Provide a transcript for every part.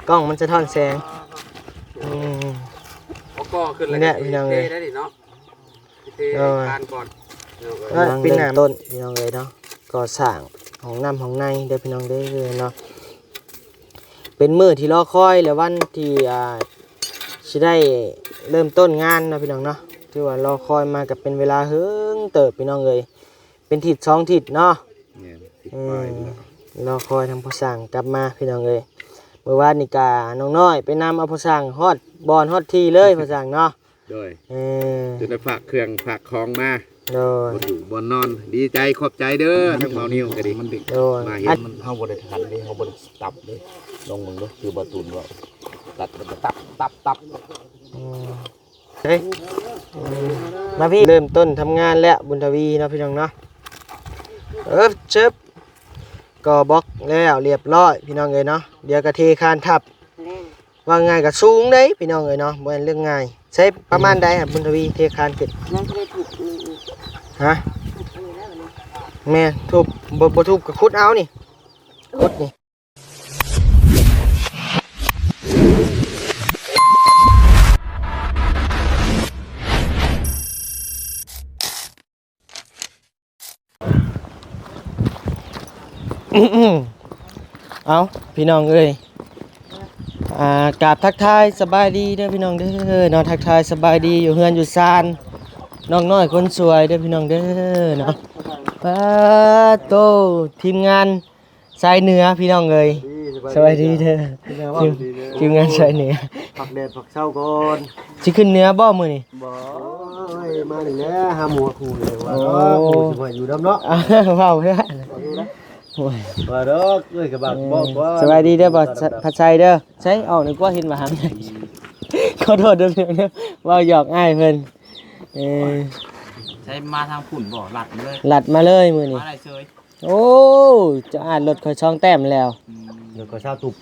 กล้องมันจะท้อนแสงก็ขึ้นเลยพี่น้องเลยได้ดิเนาะทานก่อนเป็นหน้าต้นพี่น้องเลยเนาะก่อสร้างของน้ำของในเด้อพี่น้องเด้อเนาะเป็นมื้อที่รอคอยและวันที่สิได้เริ่มต้นงานเนาะพี่น้องเนาะที่ว่ารอคอยมากับเป็นเวลาเฮิงเติบพี่น้องเลยเป็นทิศ2ทิศเนาะรอคอยทำผู้สร้างกลับมาพี่น้องเลยเมื่อวานนี่กาน้องน้อยไปนำเอาผู้สร้างฮอดบอนฮอดที่เลยผู้สร้างเนาะโดยจะได้ฝากเครื่องฝากของมาโดยบนอยู่บนนอนดีใจขอบใจเด้อทั้งเมานิ้วก็ดีมันดึกมาเห็นมันเฮาบ่ได้ทันเด้เฮาบ่ได้ตับเด้ลงมึงเด้อคือบ่ตูนว่าตัดตับเฮ้ยมาพี่เริ่มต้นทำงานแล้วบุญทวีเนาะพี่น้องเนาะเชิบก่อบล็อกแล้วเรียบร้อยพี่น้องเอ้ยเนาะเดี๋ยวกระเทคานทับว่าง่ายกับสูงเด้พี่น้องเอ้ยเนาะบ่เป็นเรื่องง่ายใช้ประมาณใดครับบุญทวีเทคานขึ้นฮะแม่ทุบบ่ทุบกับคุดเอานี่คุดนี่เอาพี่น้องเอ้ยกราบทักทายสบายดีเด้อพี่น้องเด้อนอนทักทายสบายดีอยู่เฮือนอยู่ซานน้องน้อยคนสวยเด้อพี่น้องเด้อเนาะป้าโตทีมงานสายเหนือพี่น้องเอ้ยสวัสดีเด้อทีมงานสายเหนือผักแดดผักเช้าก่อนสิขึ้นเหนือบ่มื้อนี้บ่มานี่แหละหาหมูคู่เลยว่าหมูสิมาอยู่ดํเนาะว้าวเด้อว่าดอกเอ้ยก็บักบอกว่าสวัสดีเด้อบ่ผัดไชเด้อใช่ออกนึกว่าเห็นมาหามขอโทษเด้อเด้อว่าหยอกอ้ายเพิ่นใช้มาทางฝุ่นบ่หลัดมาเลยหลัดมาเลยมื้อนี้มาได้เฉยโอ้จะอ่านรถค่อยช่องแต้มแล้วเดี๋ยวก็ชาวตุบ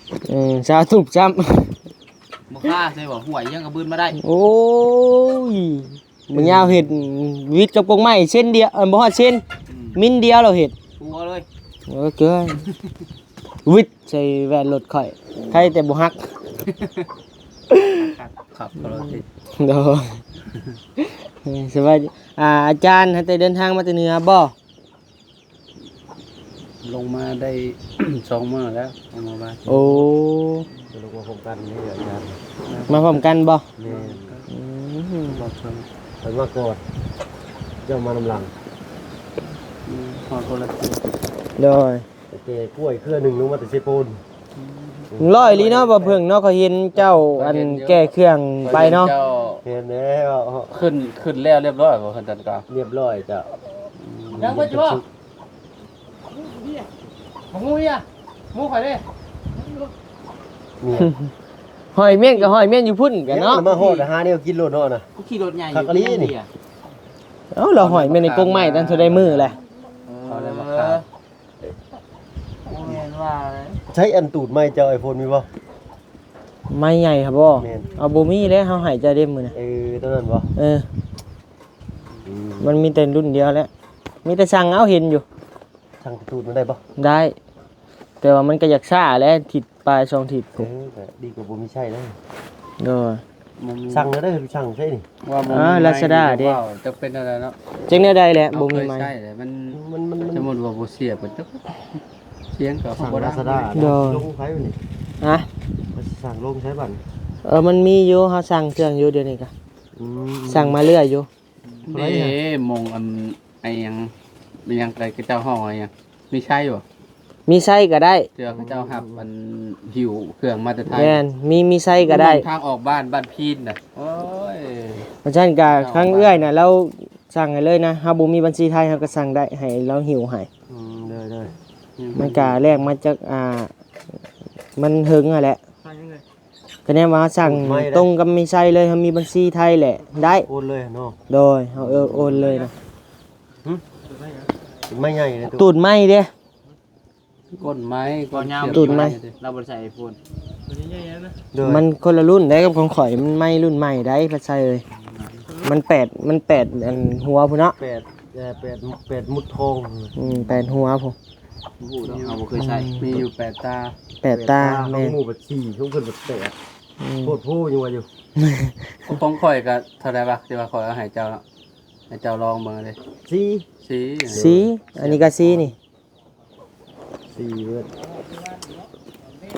ชาวตุบจ้ำบ่ค่าใช่บ่ห่วยยังกระบืนมาได้โอ้ยมึงยาวเห็ดวิทย์กับกงไม้เส้นเดียวบ่ฮอดเส้นมินเดียวเราเห็ดปัวเลยเกินวิทย์ใส่แว่นรถข่อยใครแต่บ่ฮักขับรถติดโดสวัสดีอาจารย์ให้เดินทางมาแต่เหนือบ่ลงมาได้2 มื้อแล้วลงมาบ้านโอ้ลงมาพร้อมกันนี่อาจารย์มาพร้อมกันบ่นี่บ่ชนเพิ่นมาก่อนเจ้ามานำหลังฮอดคนละโดยเจ้กล้วยเครือนึงลงมาแต่เซปูนร้อยลีเนาะบ่เพิ่งเนาะเขาเห็นเจ้าอันแก้เครื่องไปเนาะเห็นแล้วขึ้นแล้วเรียบร้อยบ่คั่นจัดการเรียบร้อยจ้ะยังบ่จ้ะหมูอ่ะหมูข่อยเด้หอยเม่นกับหอยเม่นอยู่พุ่นกันเนาะมาโหดหาแนวกินโลดเนาะน่ะขี่รถใหญ่อยู่นี่เราหอยเม่นในกรงไม้ตั้งเท่าได้มือแหละเอาได้มาครับใช้อันตูดไม้เจ้า iPhone มีบ่ไม้ใหญ่ครับบ่เอาบ่มีแล้วเฮาหายใจเด้มื้อน่ะตัวนั้นบ่มันมีแต่รุ่นเดียวแล้วมีแต่สั่งเอาเห็นอยู่สั่งตูดมันได้บ่ได้แต่ว่ามันก็อยากซ่าแล้วทิศปลาย2ทิศดีกว่าบ่มีใช่แล้วสั่งแล้วได้สั่งใช่นี่ว่าบ่มีลาซาด้าเด้จะเป็นอะไรเนาะจังได๋ได้แหละบ่มีไม้ใช่แต่มันสมมุติว่าบ่เสียบ่จักเสียงก็บ่ลาซาด้าลงไผนี่สั่งลงใช้บัตรมันมีอยู่เฮาสั่งเครื่องอยู่เดี๋ยวนี้ก็สั่งมาเรื่อยอยู่นี่มงอันไอ้ยังไกลเจ้าห้องอะไรยังมีใช่บ่มีไส้ก็ได้เจ้าเจ้าหับมันหิวเครื่องมาแต่ไทยแม่นมีไส้ก็ได้ทางออกบ้านพีนน่ะโอ้ยเพราะฉะนั้นก็ครั้งเอื้อยน่ะเราสั่งให้เลยนะเฮาบ่มีบัญชีไทยเฮาก็สั่งได้ให้เราหิวให้ได้มันก็แลกมาจากมันหึงอ่ะแหละก็แน่ว่าสั่งตรงกับมีไส้เลยเฮามีบัญชีไทยแหละได้โอนเลยเนาะโดยเฮาโอนเลยนะไม่ใหญ่เลยตูดไม้เด้ก้นไม้ก้นยาวตูดไม้เราบ่ใส่iPhoneมันคนละรุ่นได้กับของข่อยมันไม่รุ่นใหม่ได้บ่ใช่เลยมัน8อันหัวพุ่นเนาะ8มุดทอง8หัวพุ่น ฮู้ดอกเอาบ่เคยใช้ มีอยู่8ตา 8 ตา แม่ แม่น หมู่บัด4ของเพิ่นบัด8 อืม โคตรผู้อยู่ว่าอยู่ ของข่อยก็เท่าใดบ่ที่ว่าข่อยเอาให้เจ้าลองเบิ่งเลย 4 สี สีอันนี้ก็สีนี่ 4เบิด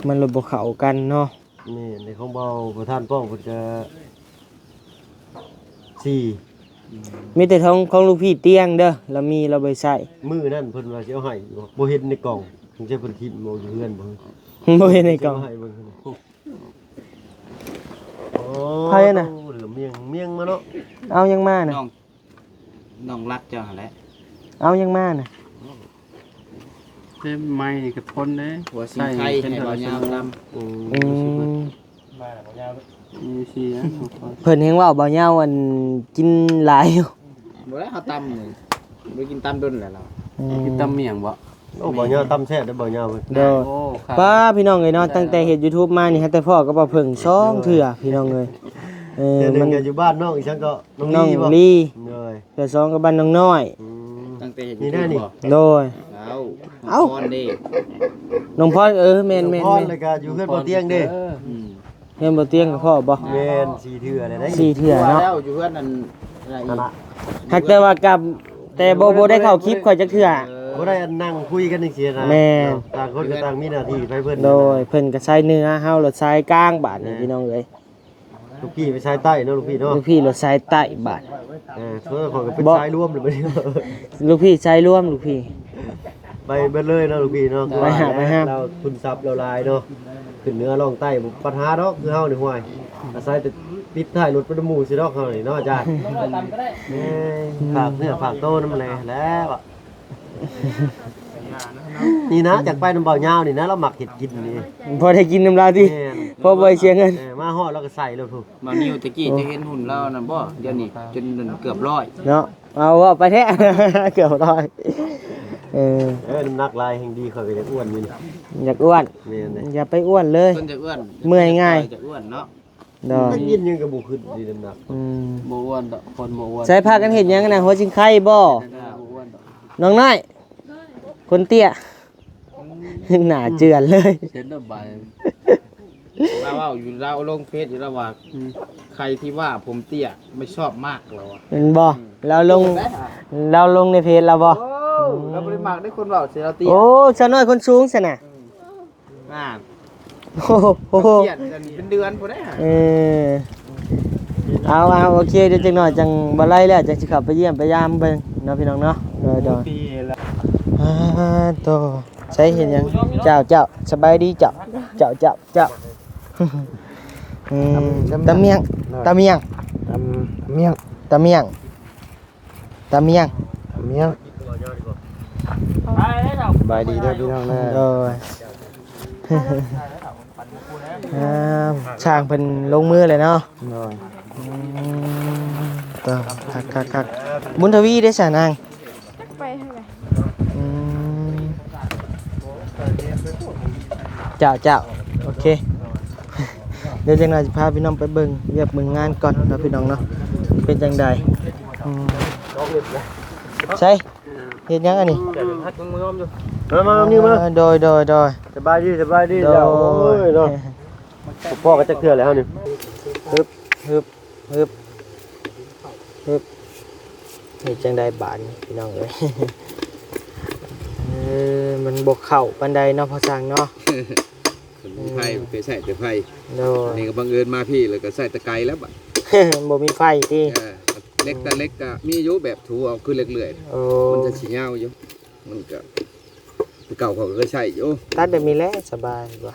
มันเลยบ่เข้ากันเนาะ นี่ในของเบาประธานป้องเพิ่นก็4 มีแต่ของลูกพี่เตียงเด้อแล้วมีเราไปใส่ มื้อนั้นเพิ่นว่าสิเอาให้บ่เห็นในกล่องถึงจะเพิ่นทิ่มเอาอยู่เฮือนบ่ บ่เห็นในกล่อง ให้เบิ่งโอ้ ไผน่ะ เหลือเมียงมาเนาะ เอายังมาน่ะ น้องรักเจ้าหั่นแหละ เอายังมาน่ะ เต็มไม้นี่ก็ทนเด้ หัวสิงไข่ให้บ่ยาวตาม อืม อืม มีสีนะ เพิ่นเห็นว่าเบาเหย้าอันกินหลายอยู่ บ่ได้เฮาตำนี่บ่กินตำดนแหละเรา กินตำเมี่ยงบ่ โอ้บ่ยาวตำแซ่บได้อบ่ยาวเพิ่น เด้อ โอ้ครับ ป้าพี่น้องเอ้ยเนาะตั้งแต่เฮ็ด YouTube มานี่ฮะแต่พ่อก็บ่เพิ่ง2เทื่อพี่น้องเอ้ยเดี๋ยวหนึ มัน งก็อยู่บ้านน้องอีกฉันก็น้อง น้อง ลี่บ่ ลี เลย เทื่อ2ก็บ้านน้องน้อย อืม ตั้งแต่เห็น นี่แน่นี่ โดย เอา เอ้า พรเด้ น้องพรแม่น พ่อเลยก็อยู่เพื่อนบ่เตียงเด้ อืม เฮ็ดบ่เตียงกับพ่อบ่ แม่น4เทื่อเลยได้ 4เทื่อเนาะ แล้วอยู่เพื่อนนั่นอะไรอี นั่น ก น่ะ หักแต่ว่ากับแต่บ่ได้เข้าคลิปข่อยจักเทื่อ บ่ได้นั่งคุยกันจังซี่นะ แม่น ต่างคนก็ต่างมีหน้าที่ไปเพิ่น โดยเพิ่นก็ใช้เนื้อเฮารถใช้กลางบาดนี่พี่น้องเอ้ย ลูกพี่ไปชายใต้เนาะลูกพี่เนาะ ลูกพี่รถใช้ใต้บาด เพิ่นก็เป็นชายร่วมเลยบัดนี้ ลูกพี่ใช้ร่วมลูกพี่ ไปเบิดเลยเนาะลูกพี่เนาะ ไปหาไปหา เราทุนทรัพย์เราลายเนาะขึ้นเหนือลองใต้บ่ปัญหาดอกคือเฮานี่ห่วยอาศัยแต่ปิดท้ายรถไปหมู่สิดอกเฮานี่เนาะอาจารย์ฝากเนื้อฝากโตนำแลแล้วอะนี่นะจากไปน้ำเบาเหย้านี่นะเราหมักเห็ดกินนี่ พอได้กินน้ำลายที่ แม่น พอบ่เสียเงิน มาฮอดแล้วก็ใส่แล้วพู มานิวตะกี้จะเห็นหุ่นเรานั่นบ่เดี๋ยวนี้จนเกือบร้อย เนาะเอาว่าไปแท้ เกือบร้อยน้ำหนักลายแห่งดีเขาก็จะอ้วนอยู่นี่ อยากอ้วน แม่นเลย อย่าไปอ้วนเลย เพิ่นจะอ้วน เมื่อยง่าย จะอ้วนเนาะ ดอก ถ้ากินยังก็บ่ขึ้นดีน้ำหนัก บ่อ้วนดอกคนบ่อ้วน ใช้ผ้ากันเห็ดหยังกันนะหัวจิงไข่บ่ บ่อ้วนดอก น้องน้อย คนเตี้ย หน้าเจือนเลย เส้นระบาย เราว่าอยู่เราลงเฟซอยู่แล้วว่าใครที่ว่าผมเตี้ยไม่ชอบมากเราอ่ะ เป็นบ่เราลงในเพจเราบ่ โอ้เราบ่ได้มากได้คนเว้าสิเราเตี้ย โอ้ชาวน้อยคนสูงซะน่ะ อ่า โอ้โห เตี้ยกันเป็นเดือนพุ่นได้หา เอาโอเคเดี๋ยวจังหน่อยจังบ่ไล่แล้วจังสิขับไปเยี่ยมไปยามเบิ่งเนาะพี่น้องเนาะเด้อ ปีละ โตใช้เห็นยังเจ้าสบายดีเจ้าตะเมียง เมียง ตะเมียง เมียง สบายดีเด้อพี่น้องเด้อ โดยช่างเพิ่นลงมือเลยเนาะ โดย ต่อคักบุญทวีได้สานาง ไปเท่าไหร่ เจ้าโอเค เดี๋ยวจังหน่อยจะพาพี่น้องไปเบิ่งเรียบเบิ่งงานก่อนนะพี่น้องเนาะเป็นจังใดใช่เฮ็ดหยังอันนี้ มานี่มา โดย สบายดี โด เจ้าโอ้ยเนาะพ่อก็จะเกลือแล้วนี่ ฮึบเฮ็ดจังใดบาดนี้พี่น้องเอ้ยมันบ่เข้าปานใดเนาะพ่อช่างเนาะ ไผ่เคยใส่แต่ไผ่ โดย นี่ก็บังเอิญมาพี่แล้วก็ใส่ตะไคร้แล้วบัด บ่มีไฟติ เล็กแต่เล็กก็มีอยู่แบบถูเอาขึ้นเรื่อย โอ้ ๆมันจะสิยาวอยู่มันก็เก่าเขาก็ใช้อยู่ ตัดแบบนี้แหละสบายกว่า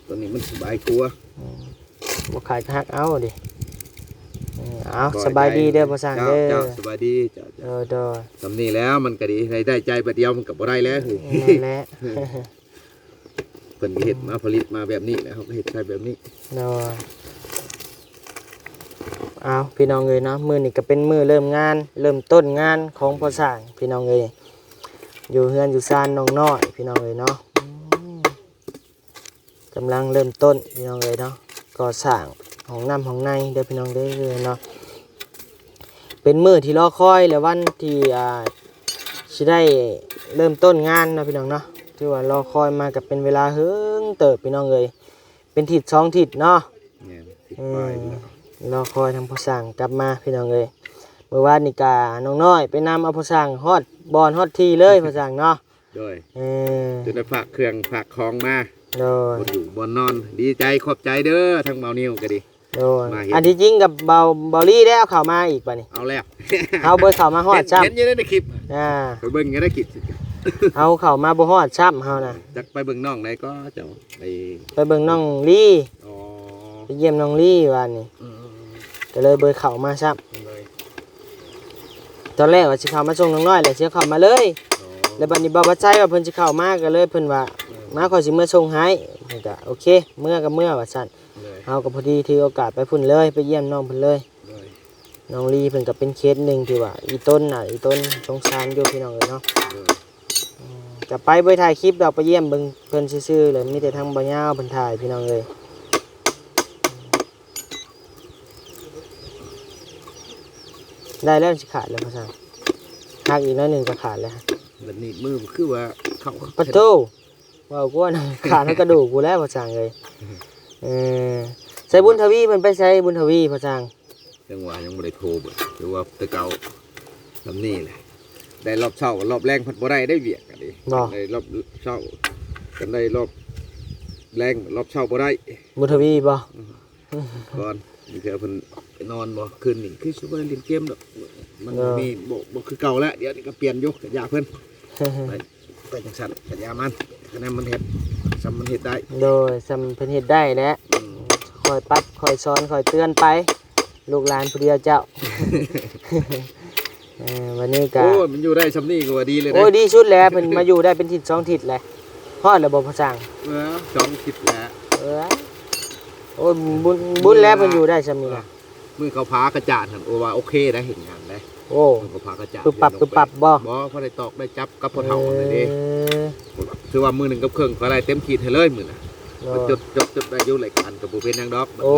ตัวนี้มันสบายครัว บ่ขายก็ฮักเอาดิเอาสบายดีเด้อพ่อช่างเด้อ เจ้าสบายดีเจ้า โดย สำนี้แล้วมันก็ดีได้ใจบัดเดียวมันก็บ่ได้แล้ว นั่นแหละ เพิ่นเฮ็ดมาผลิตมาแบบนี้แล้วเขาก็เฮ็ดใช้แบบนี้ โดยเอาพี่น้องเอ้ยเนาะมื้อนี้ก็เป็นมื้อเริ่มงาน เริ่มต้นงานของพ่อช่างพี่น้องเอ้ยอยู่เฮือนอยู่ซ่านน้องน้อยพี่น้องเอ้ยเนาะกำลังเริ่มต้นพี่น้องเอ้ยเนาะก่อสร้างห้องน้ำห้องในเด้อพี่น้องเด้อเนาะเป็นมื้อที่รอคอยและวันที่สิได้เริ่มต้นงานเนาะพี่น้องเนาะ ถือว่ารอคอยมากับเป็นเวลาเฮิงเติบพี่น้องเอ้ยเป็นทิศ2ทิศเนาะ เนี่ยติด อื ป้าย ม แล้ว รอคอยทางผู้สร้างกลับมาพี่น้องเอ้ยเมื่อวานนี่กาน้องน้อยไปนำเอาผู้สร้างฮอดบอนฮอดที่เลยผู้สร้างเนาะ โดย เออ จะได้ฝากเครื่องฝากของมา โดย บนอยู่บนนอน ดีใจขอบใจเด้อทั้งเบานิวก็ดี โดย มาเห็น อันที่จริงกับเบาลี่ได้เอาเข้ามาอีกป่ะนี่ เอาแล้ว เอาเบอร์เข้ามาฮอดซ้ำ เห็นอยู่ในคลิป อ่า ไปเบิ่งกันได้คลิป เอาเข้ามาบ่ฮอดซ้ำเฮาน่ะ จักไปเบิ่งน้องได้ก็เจ้าไป ไปเบิ่งน้องลี่ อ๋อ ไปเยี่ยมน้องลี่วันนี้ อืม ก็เลยเบอร์เข้ามาซ้ำ เลย ตอนแรกว่าสิเข้ามาส่งน้องน้อยแหละสิเข้ามาเลย อ๋อ แล้วบัดนี้บ่ใจว่าเพิ่นสิเข้ามาก็เลยเพิ่นว่ามาขอยสิมาส่งให้เพิ่นก็โอเคเมื่อก็เมื่อว่าซั่น เลย เฮาก็พอดีถือโอกาสไปพุ่นเลยไปเยี่ยมน้องเพิ่นเลย เลย น้องลีเพิ่นก็เป็นเคสหนึงที่ว่าอีต้นน่ะอีต้นสงสารอยู่พี่น้องเอ้ยเนาะ เลย ก็ไปบ่ถ่ายคลิปดอกไปเยี่ยมเบิ่งเพิ่นซื่อๆเลยมีแต่ทางบ่ยาวเพิ่นถ่ายพี่น้องเอ้ยได้แล้วสิขาดแล้วพ่อสร้างหักอีกน้อยหนึงก็ขาดแล้ว แบบนี้มือคือว่าเขา ปะโตว้าวกว่านะขาดทั้งกระดูกกูแล้วพ่อสร้างเอ้ยเออใส่บุญทวีเพิ่นไปใส่บุญทวีพ่อสร้าง จังหวะยังบ่ได้โทรบ่หรือว่าแตะเก่าลำนี้แหละได้รอบเช้ารอบแรงเพิ่นบ่ได้เวียกกันดิได้รอบเช้ากันได้รอบแรงรอบเช้าบ่ได้ บุญทวีบ่ ก่อนมีแค่เพิ่นไปนอนบ่คืนนี้คือสิบ่ได้เล่นเกมดอกมันมีบ่คือเก่าแล้วเดี๋ยวนี้ก็เปลี่ยนอยู่กับยาเพิ่นไปจังซั่นกับยามันคะแนนมันเฮ็ดซ้ำมันเฮ็ดได้ โดยสำเพิ่นเฮ็ดได้แหล้วคอยปรับคอยสอนคอยเตือนไป ลูกหลานผู้เดียวเจ้า วันนี้ก็ โอ้ยมันอยู่ได้ซ้ำนี้ก็ว่าดีเลยนะ โอ้ยดีสุดแล้วเพิ่นมาอยู่ได้เป็นทิศ2ทิศแหละฮอดแล้วบ่พ่อสร้าง สองคิดแล้ว เออโอ้ยบุญแล้วเพิ่นอยู่ได้ซำนี้ล่ะ มือเขาพากระจาดหั่นโอว่าโอเคได้เห็นงานได้ โอ้ มือเขาพากระจาด ปึ๊บปับบ่ บ่พอได้ตอกได้จับกับพ่อเฒ่าเลยเด้คือว่ามือหนึงกับเครื่องก็ได้เต็มขีดให้เลยมื้อน่ะ จดได้อยู่หลายกันกับบ่เป็นหยังดอก โอ้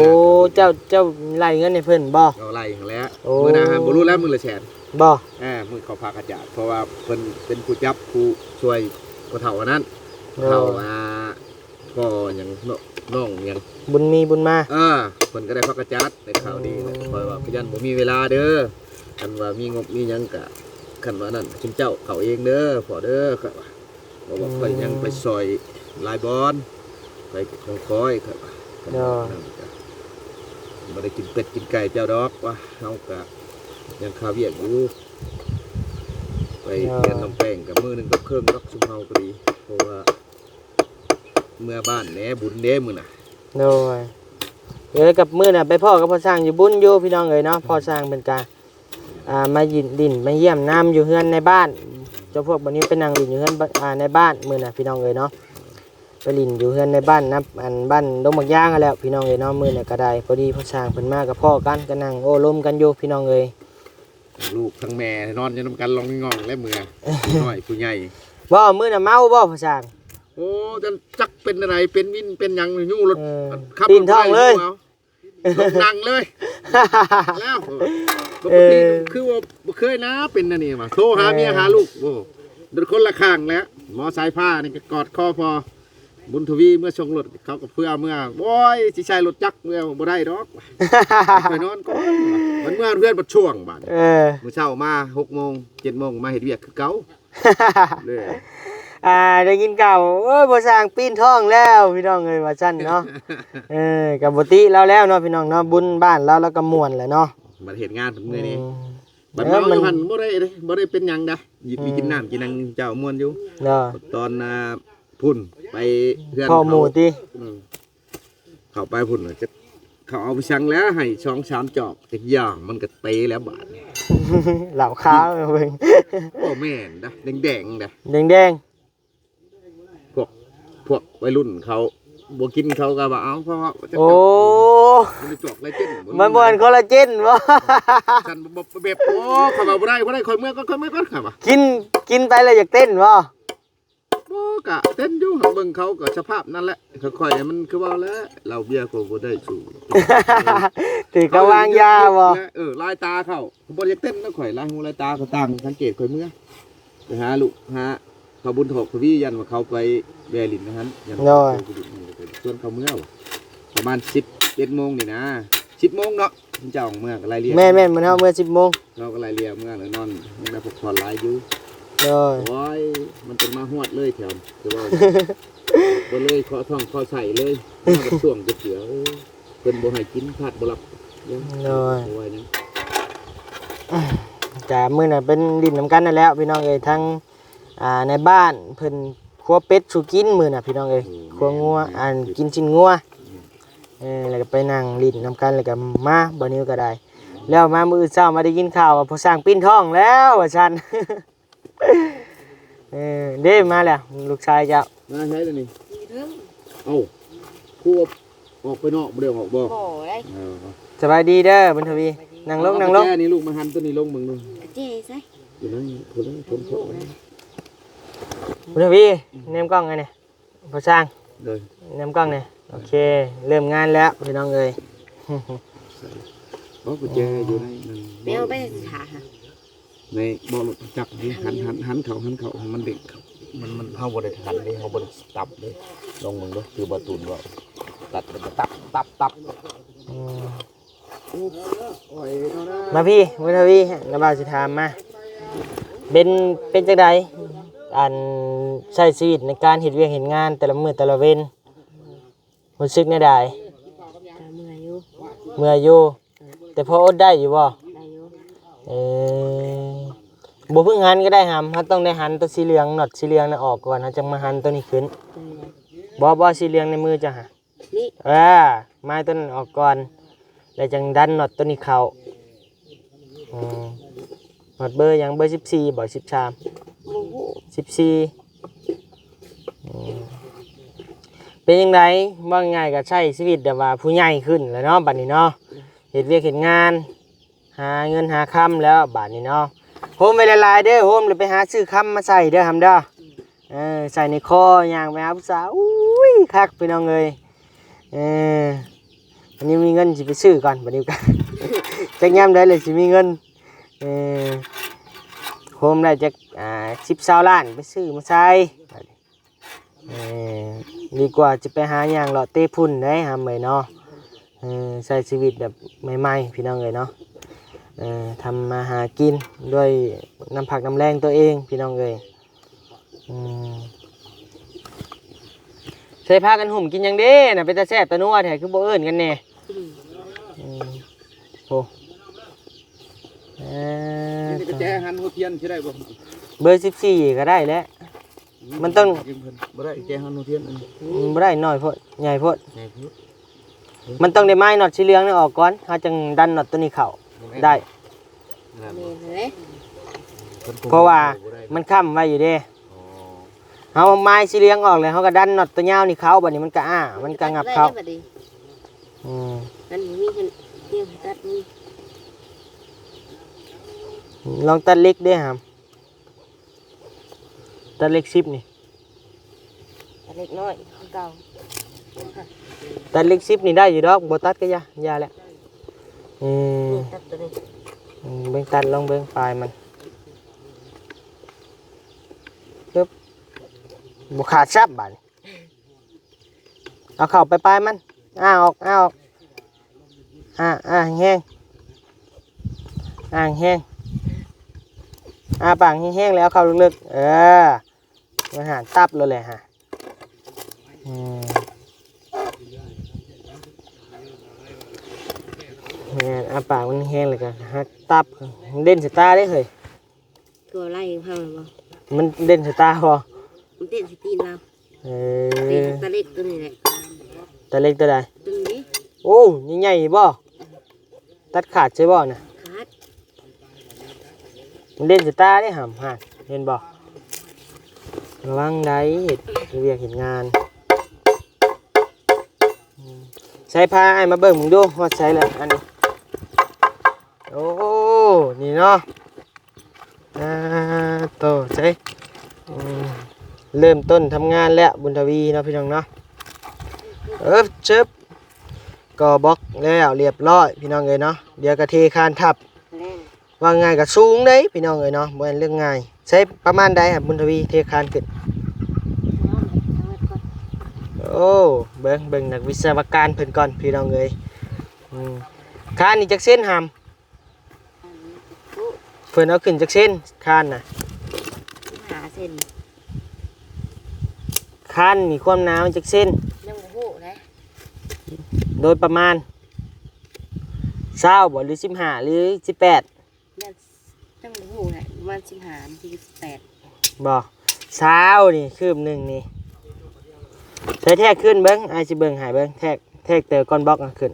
เจ้าไล่เงินให้เพิ่นบ่ เราไล่หั่นแหล้ว โอ้ มื้อนะบ่รู้แล้วมื้อละแสน บ่ มือเขาพากระจาดเพราะว่าเพิ่นเป็นผู้จับผู้ช่วยพ่อเฒ่าอันนั้นเฒ่าพ่อหยังน้องหยัง บุญมีบุญมา เพิ่นก็ได้พักกระจัดในข่าวดีเลยคอยว่าพยันบ่มีเวลาเด้อคันว่ามีงบมีหยังกะคันว่านั่นคุณเจ้าเขาเองเด้อพอเด้อครับบอกว่าค่อยยังไปซอยลายบอลไปของคอยครับบ่ได้กินเป็ดกินไก่เจ้าดอกว่าเฮากะยังข้าวเวียกอยู่ไปเรียนน้ำแป้งกับมือหนึงกับเครื่องดอกซุมเฮาก็ดีเพราะว่าเมื่อบ้านแหน่บุญเด้มื้อน่ะ โดยกับมื้อน่ะไปพ่อกับพ่อสร้างอยู่บุญอยู่พี่น้องเอ้ยเนาะพ่อสร้างเป็นกามายินดินมาเยี่ยมน้ำอยู่เฮือนในบ้านเจ้าพวกวันนี้ไปนั่งดินอยู่เฮือนในบ้านมื้อน่ะพี่น้องเอ้ยเนาะไปลินอยู่เฮือนในบ้านนะบ้านดงบักย่างนั่นแหล้วพี่น้องเอ้ยเนาะมื้อน่ะก็ได้พอดีพ่อสร้างเพิ่นมากับพ่อกันก็นั่งโอ้ลมกันอยู่พี่น้องเอ้ย ลูกทั้งแม่นอนอยู่นำกันลองงองและมือน้อยผู้ใหญ่ บ่มื้อน่ะเมาบ่พ่อสร้าง โอ้จะจักเป็นอะไรเป็นวินเป็นหยังยู่รถขับ ปีนท้องเลย ลงนั่งเลยแล้วปกติคือว่าบ่เคยนะเป็นอันนี่มาโทรหาเมียหาลูกโอ้เดินคนละข้างแล้วหมอสายผ้านี่ก็กอดคอพอบุญทวีเมื่อชงรถเขาก็เพื่อเมื่อโอ้ยสิใช้รถจักรเมื่อบ่ได้ดอกไปนอนก่อนมันเมื่อเพื่อนบ่ช่วงบาดมื้อเช้ามา 6:00 น 7:00 นมาเฮ็ดเวียกคือเก่าเลย ได้ยินข่าวบ่สร้างปีนท้องแล้วพี่น้องเอ้ยว่าซั่นเนาะกับบ่ติแล้วเนาะพี่น้องเนาะบุญบ้านแล้วก็ม่วนแหละเนาะ มาเฮ็ดงานผมมื้อนี้บัดเมาอยู่หั่นบ่ได้เป็นหยังดะหยิบกินน้ำกินนังเจ้าม่วนอยู่ เนาะ ตอนพุ่นไปเพื่อน พ่อหมู่ติ เขาไปพุ่นจะเขาเอาไปชั่งแล้วให้2-3จอกจักอย่างมันก็เตแล้วบาดนี่ เหล่าข้าวเบิ่ง โอ้แม่นดะแดงๆดะ แดง พวกวัยรุ่นเขาบ่กินเขาก็ว่าเอาเพราะว่า ๆโอ้ มันจอกไรเจ็ด มันบ่เป็นคอลลาเจนบ่ ฉันบ่แบบโอ้เขาบ่ได้ค่อยเมื่อก่อนครับว่า กินไปแล้วอยากเต้นบ่ บ่กะเต้นอยู่เบิ่งเขาก็สภาพนั่นแหละค่อยๆมันคือว่าแล้วเราเบียร์ก็บ่ได้สูง ถือกะวางยาบ่ ลายตาเขาบ่อยากเต้นนะข่อยลายหูลายตาก็ต่างสังเกตข่อยเมื่อไปหาลูกหา เขาบุญถกพพี่ยันว่าเขาไปแบลินนะฮะยัน น้อย ส่วนเขาเมื่อประมาณ11 โมงนี่นะ10 โมงเนาะเจ้าของเมื่อก็ไล่เรียก แม่นมันเฮาเมื่อ10 โมง เราก็ไล่เรียกเมื่อเลยนอนยังได้พักผ่อนหลายอยู่ โดย โอ้ยมันเป็นมาหวดเลยแถวคือว่าบ่เลยขอท่องขอใส่เลยมาแบบช่วงจะเสือเพิ่นบ่ให้กินพลาดบ่รับยัง โดย เอาไว้นะ จ้ามื้อน่ะเป็นดินน้ำกันนั่นแหล้วพี่น้องเอ้ยทั้งในบ้านเพิ่นครัวเป็ดสู่กินมื้อน่ะพี่น้องเอ้ยครัวงัวกินชิ้นงัวแล้วก็ไปนั่งลิ้นน้ำกันแล้วก็มาบ่นิ้วก็ได้ แล้วมามื้อเช้ามาได้ยินข่าวว่าพอสร้างปิ้นท้องแล้วว่าซั่น เด้มาแล้วลูกชายเจ้า มาใช้ตัวนี้เอ้าครูออกไปนอกบ่ได้ออกบ่ โอ้ย เออ สบายดีเด้อบุญทวีนั่งลง เอาแค่นี้ลูกมาหันตัวนี้ลงมึงดู เจ๊ใส่ อยู่นั่นคนละคนโผล่ บุญทวีเนมกล้องไงเนี่ยพอสร้าง เลย เนมกล้องเนี่ยโอเคเริ่มงานแล้วพี่น้องเอ้ย บ่กุญแจอยู่ในนั่น ไม่เอาไปถาค่ะ ในบ่รถจักรนี่หันเขามันเด็กเขามันเฮาบ่ได้หันนี่เฮาบ่ได้ตับเลยลงมึงดูคือบ่ตูนว่าตัดมันก็ตับ อืมมาพี่บุญทวีระบายสิถามมาเป็นจังไดอันใช้ชีวิตในการเฮ็ดเวียกเฮ็ดงานแต่ละมื้อแต่ละเว้นรู้สึกแนวใด ตาเมื่อยอยู่ เมื่อยอยู่แต่พออดได้อยู่บ่ ได้อยู่ เออบ่เพิ่งหันก็ได้หำเขาต้องได้หันตัวสีเหลืองน็อตสีเหลืองน่ะออกก่อนเขาจะมาหันตัวนี้ขึ้น ตัวนี้ บ่สีเหลืองในมือจ้ะฮะ นี่ ไม้ตัวนั้นออกก่อนแล้วจังดันน็อตตัวนี้เข้าน็อตเบอร์หยังเบอร์14บ่13 โอ้โห 14เป็นจังไดว่าง่ายก็ใช้ชีวิตแบบว่าผู้ใหญ่ขึ้นแล้วเนาะบัดนี้เนาะเฮ็ดเวียกเฮ็ดงานหาเงินหาค่ำแล้วบัดนี้เนาะโฮมไว้หลายๆเด้อโฮมเลยไปหาซื้อค่ำมาใส่เด้อหำเด้อใส่ในคอย่างไปหาผู้สาวอุ้ยคักพี่น้องเอ้ยวันนี้มีเงินสิไปซื้อก่อนบัดนี้กัน จักยามได้เลยสิมีเงินโฮมได้จัก10-20 ล้านไปซื้อมาใส่ดีกว่าจะไปหาอย่างหล่อเต้พุ่นได้หำเลยเนาะใช้ชีวิตแบบใหม่ๆพี่น้องเอ้ยเนาะทำมาหากินด้วยน้ำผักน้ำแรงตัวเองพี่น้องเอ้ยใส่ผ้ากันห่มกินยังเด้น่ะเป็นตาแซ่บตานัวแท้คือบ่เอิ้นกันแน่โอ้นี่กุญแจหันหัวเทียนใช่ได้บ่ เบอร์14ก็ได้แล้วมันต้อง บ่ได้กุญแจหันหัวเทียน บ่ได้น้อยโพดใหญ่โพด ใช่คือ มันต้องได้ไม้น็อตสีเหลืองนี่ออกก่อนเฮาจังดันน็อตตัวนี้เข้าได้ เมนเลย เพราะว่ามันค้ำไว้อยู่เด้เอาไม้สีเหลืองออกเลยเขาก็ดันน็อตตัวยาวนี่เขาบัดนี้มันก็มันก็งับเขา ได้บัดนี้ อืม อันนี้มีเห็นเนี่ยตัดนี่ ลองตัดเล็กเด้ครับตัดเล็ก10นี่ ตัดเล็กน้อยเก่า ตัดเล็ก10นี่ได้อยู่ดอกบ่ตัดก็ยาแล้วตัดตัวนี้ เบิ่งตัดลองเบิ่งปลายมันปึ๊บบ่ขาดซับบัดนี้เอาเข้าไปปลายมันออกออกแห้งแห้งปากแห้งๆแล้วเข้าลึกๆมันหาตับเลยแหละฮะปากมันแห้งเลยกันฮักตับเด่นสตาได้เลย ตัวไล่พังบ่ มันเด่นสตาพอ มันเต้นสตีนเรา เ ตัดเล็กตัวนี้แหละ ตาเล็กตัวใด ตัวนี้ โอ้ใหญ่ๆบ่ตัดขาดใช่บ่น่ะ ขาด มันเด่นสตาได้หำหักเห็นบ่ระวังได้เห็ดเรียกเห็ดงานใช้ผ้าไอ้มาเบิ่งมึงดูว่าใช้แล้วอันนี้โอ้นี่เนาะโตใช้เริ่มต้นทำงานแล้วบุญทวีเนาะพี่น้องเนาะเชิบก็บล็อกแล้วเรียบร้อยพี่น้องเอ้ยเนาะเดี๋ยวกระเทคานทับ แน่ ว่าง่ายกับสูงเด้พี่น้องเอ้ยเนาะบ่แม่นเรื่องง่าย ใช้ประมาณใดครับบุญทวีเทคานขึ้นโอ้เบิ่งนักวิศวการเพิ่นก่อนพี่น้องเอ้ยคานนี่จักเส้นหำเพิ่นเอาขึ้นจักเส้นคานน่ะ หาเส้น คานนี่ความหนามันจักเส้น ยังบ่ฮู้นะ โดยประมาณ20บ่หรือ15หรือ18 ยังยังบ่ฮู้นะประมาณ15ถึง18บ่20นี่คืบหนึงนี่ใช้แทกขึ้นเบิ่งอ้ายสิเบิ่งให้เบิ่งแทกเตอก้อนบล็อกอ่ะขึ้น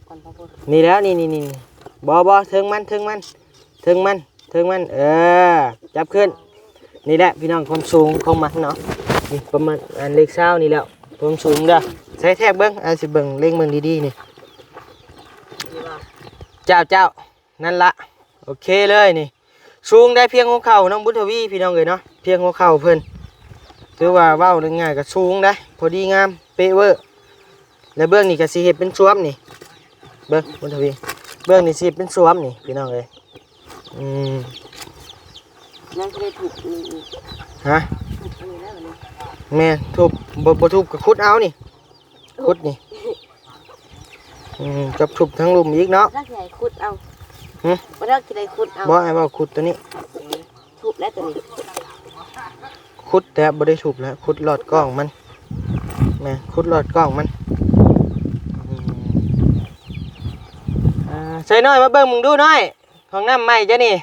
ก่อนพอพูด นี่แล้วนี่บ่เทิงมันจับขึ้นนี่แหละพี่น้องความสูงของมันเนาะนี่ประมาณอันเลข20นี่แล้วความสูงเด้อใช้แทกเบิ่งอ้ายสิเบิ่งเล็งเบิ่งดีๆนี่เจ้านั่นละโอเคเลยนี่สูงได้เพียงหัวเข่าน้องบุญทวีพี่น้องเอ้ยเนาะเพียงหัวเข่าเพิ่นถือว่าเว้าง่ายๆก็สูงได้พอดีงามเป๊ะเวอร์แล้วเบื้องนี่ก็สิเฮ็ดเป็นสวมนี่เบิ่งบุญทวีเบื้องนี่สิเป็นสวมนี่พี่น้องเอ้ยยังเคยถูกนี่ ฮะ ถูกแล้วนี่ แม่ทุบบ่ทุบก็ขุดเอานี่ขุดนี่กับทุบทั้งลุมอีกเนาะ ถ้าสิให้ขุดเอา หึ บ่ได้สิได้ขุดเอา บ่ให้เว้าขุดตัวนี้ ถูกแล้วตัวนี้ ขุดแต่บ่ได้ทุบแล้วขุดหลอดกล้องมันแม่ขุดหลอดกล้องมันใส่น้อยมาเบิ่งมึงดูน้อยของน้ำใหม่จ้ะนี่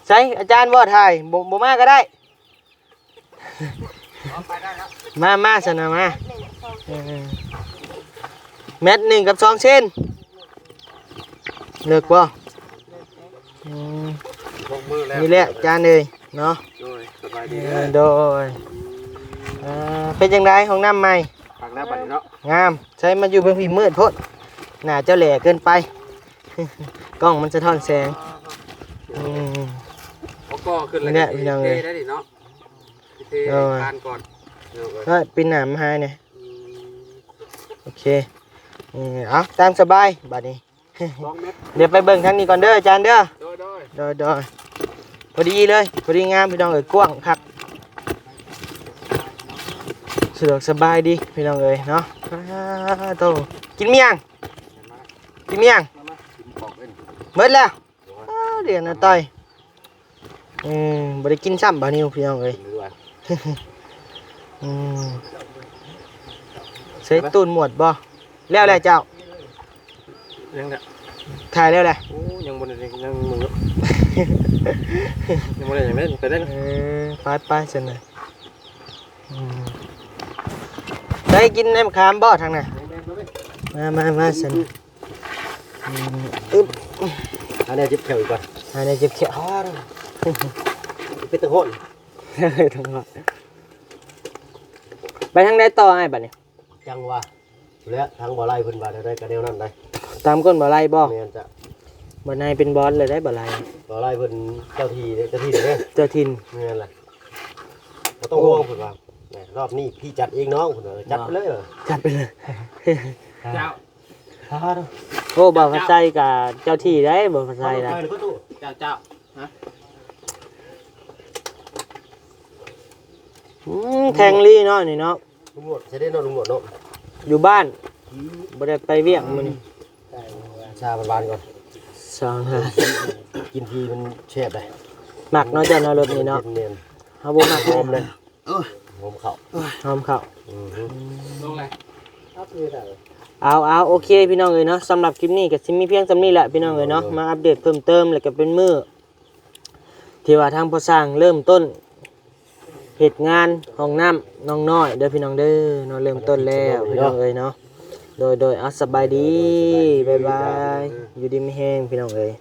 ใส่อาจารย์บ่ถ่ายบ่มาก็ได้มาสนะมาเม็ด1กับ2เซนเลิกบ่ ลงมือแล้ว นี่แหละอาจารย์เอ้ยเนาะ โดยสบายดี โดยเป็นจังไดของน้ำใหม่ ฟังแล้วบัดนี้เนาะ งามใช้มาอยู่เบื้องพี่มืดโพดหน้าเจ้าแหล่เกินไป กล้องมันสะท้อนแสง เขาก็ขึ้นเลย นี่แหละพี่น้องเอ้ย ได้ดิเนาะเททานก่อน ก็ปีนหนามมาให้เนี่ยโอเคเอาตามสบายบัดนี้ 2 เมตร เดี๋ยวไปเบิ่งทางนี้ก่อนเด้ออาจารย์เด้อ โดย โดยพอดีเลยพอดีงามพี่น้องเอ้ยกว้างครับสะดวกสบายดีพี่น้องเอ้ยเนาะโตกินเมียงกินเมียง บอกเล่น หมดแล้วเดี๋ยวนะต้อยบ่ได้กินซ้ำบ่นิวพี่น้องเอ้ย ด้วย ใส่ตูนหมวดบ่แล้วแหละเจ้า ยังเนี่ย ถ่ายแล้วแหละ โอ้ยังบ่ได้ยังมือยังบ่ได้ยังเล่นไปเล่น ไปๆซั่นน่ะได้กินน้ำขามบ่ทางน่ะมาซั่นอึ๊บ อันนี้จิบแขวอีกก่อน อันนี้เจ็บเขียว เป็นตะโหน ทั้งหมดไปทางใดต่อไอ้บัดนี้ จังว่าแล้วทางบ่อไล่เพิ่นว่าได้กระเดียวนั่นได้ ตามก้นบ่ไล่บ่ แม่นจะ บ่นายเป็นบอสเลยได้บ่ไล่ บ่อไล่เพิ่นเจ้าที่เด้อ เจ้าถิ่น แม่นล่ะบ่ต้องห่วงเพิ่นว่าแหม่รอบนี้พี่จัดเองน้องเพิ่นว่าจัดไปเลยเหรอ จัดไปเลย เจ้า โอ้บ่พระใจกับเจ้าที่ได้บ่พระใจนะ เจ้า แทงลี่เนาะนี่เนาะ ลุงหนวดใช้ได้เนาะลุงหนวดเนาะ อยู่บ้านบ่ได้ไปเวียงมื้อนี้ ชาบานๆก่อน สองหา กินทีมันแซ่บได้ หมักเนาะเจ้าเนาะรถนี่เนาะ เนียน เฮาบ่มัก ๆหอมเลยหอมข้าว หอมข้าว ลงเลย เอาโอเคพี่น้องเอ้ยเนาะสำหรับคลิปนี้ก็สิมีเพียงส่ำนี้แหละพี่น้องเอ้ยเนาะมาอัปเดตเพิ่มเติมแล้วก็เป็นมื้อที่ว่าทางผู้สร้างเริ่มต้นเหตุงานห้องน้ำน้องน้อยเด้อพี่น้องเด้อเนาะเริ่มต้นแล้วพี่น้องเอ้ยเนาะโดยเอาสบายดีบ๊ายบายอยู่ดีมีแฮงพี่น้องเอ้ย